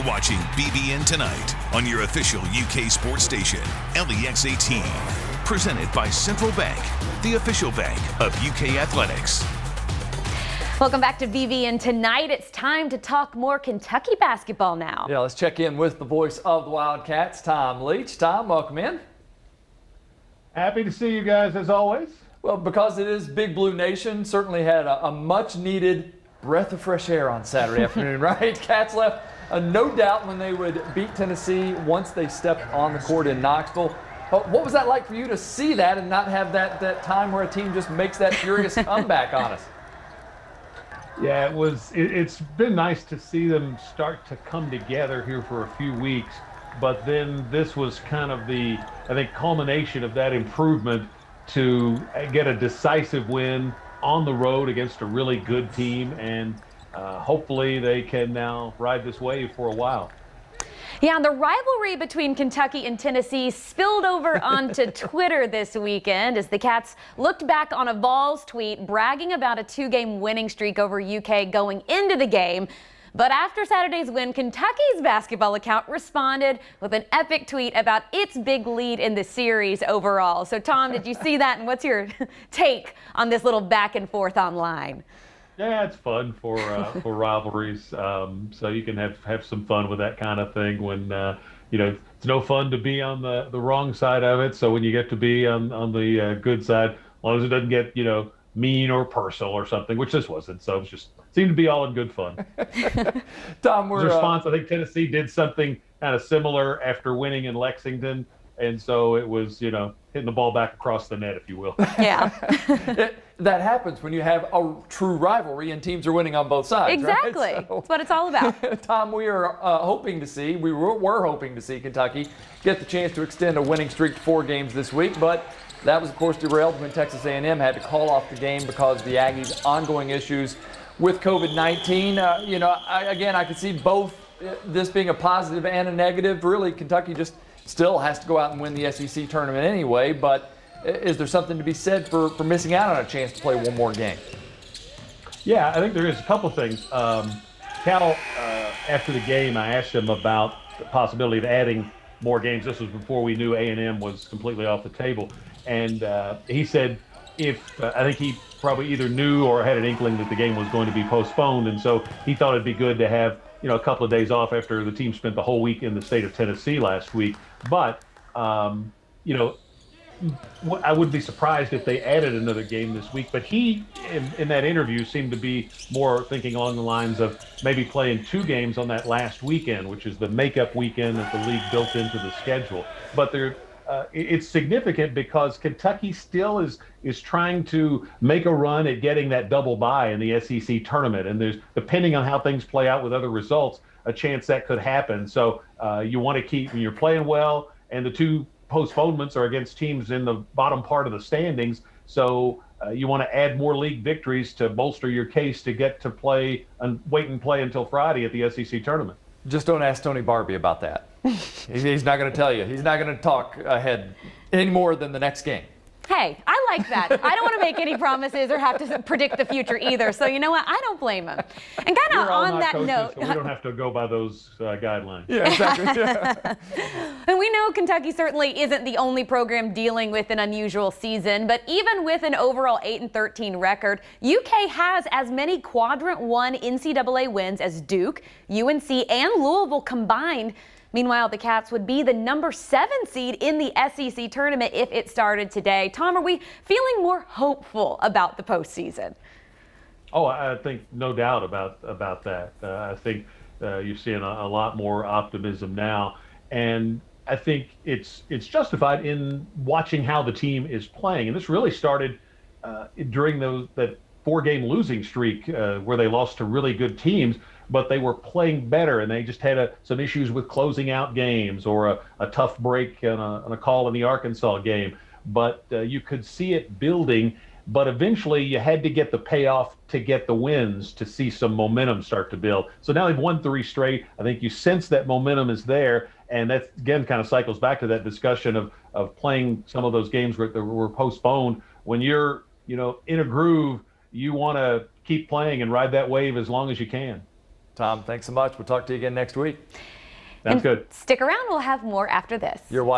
watching BBN Tonight on your official UK sports station, LEX 18. Presented by Central Bank, the official bank of UK athletics. Welcome back to BBN Tonight. It's time to talk more Kentucky basketball now. Yeah, let's check in with the voice of the Wildcats, Tom Leach. Tom, welcome in. Happy to see you guys as always. Well, because it is Big Blue Nation, certainly had a much-needed breath of fresh air on Saturday afternoon, right? Cats left no doubt when they would beat Tennessee once they stepped on the court in Knoxville. What was that like for you to see that and not have that time where a team just makes that furious comeback on us? Yeah, it's been nice to see them start to come together here for a few weeks, but then this was kind of the, I think, culmination of that improvement to get a decisive win on the road against a really good team, and hopefully they can now ride this wave for a while. Yeah, and the rivalry between Kentucky and Tennessee spilled over onto Twitter this weekend as the Cats looked back on a Vols tweet bragging about a 2-game winning streak over UK going into the game. But after Saturday's win, Kentucky's basketball account responded with an epic tweet about its big lead in the series overall. So, Tom, did you see that, and what's your take on this little back and forth online? Yeah, it's fun for rivalries. So you can have some fun with that kind of thing when, it's no fun to be on the wrong side of it. So when you get to be on the good side, as long as it doesn't get, mean or personal or something, which this wasn't. So it just seemed to be all in good fun. Tom, response, I think Tennessee did something kind of similar after winning in Lexington. And so it was, hitting the ball back across the net, if you will. Yeah. That happens when you have a true rivalry and teams are winning on both sides. Exactly. Right? So, that's what it's all about. Tom, we are hoping to see, we were hoping to see Kentucky get the chance to extend a winning streak to 4 games this week, but that was, of course, derailed when Texas A&M had to call off the game because of the Aggies' ongoing issues with COVID-19. I could see both this being a positive and a negative. Really, Kentucky just still has to go out and win the SEC tournament anyway, but is there something to be said for missing out on a chance to play one more game? Yeah, I think there is a couple of things. Cal, after the game, I asked him about the possibility of adding more games. This was before we knew A&M was completely off the table. And he said I think he probably either knew or had an inkling that the game was going to be postponed. And so he thought it'd be good to have, a couple of days off after the team spent the whole week in the state of Tennessee last week. But, I wouldn't be surprised if they added another game this week. But he, in that interview, seemed to be more thinking along the lines of maybe playing 2 games on that last weekend, which is the makeup weekend that the league built into the schedule. But it's significant because Kentucky still is trying to make a run at getting that double bye in the SEC tournament. And there's, depending on how things play out with other results, a chance that could happen. So you want to keep, when you're playing well, and the 2 postponements are against teams in the bottom part of the standings. So you want to add more league victories to bolster your case to get to play and wait and play until Friday at the SEC tournament. Just don't ask Tony Barbie about that. He's not going to tell you. He's not going to talk ahead any more than the next game. Hey, I like that. I don't want to make any promises or have to predict the future either. So you know what? I don't blame him. And kind of on that note, so we don't have to go by those guidelines. Yeah, exactly. And we know Kentucky certainly isn't the only program dealing with an unusual season, but even with an overall 8-13 record, UK has as many Quadrant 1 NCAA wins as Duke, UNC, and Louisville combined. Meanwhile, the Cats would be the number 7 seed in the SEC tournament if it started today. Tom, are we feeling more hopeful about the postseason? Oh, I think no doubt about that. I think you're seeing a lot more optimism now, and I think it's justified in watching how the team is playing. And this really started during that 4-game losing streak where they lost to really good teams, but they were playing better, and they just had some issues with closing out games or a tough break on a call in the Arkansas game. But you could see it building, but eventually you had to get the payoff to get the wins to see some momentum start to build. So now they've won 3 straight. I think you sense that momentum is there, and that, again, kind of cycles back to that discussion of playing some of those games that were postponed. When you're in a groove, you want to keep playing and ride that wave as long as you can. Tom, thanks so much. We'll talk to you again next week. Sounds good. Stick around. We'll have more after this. You're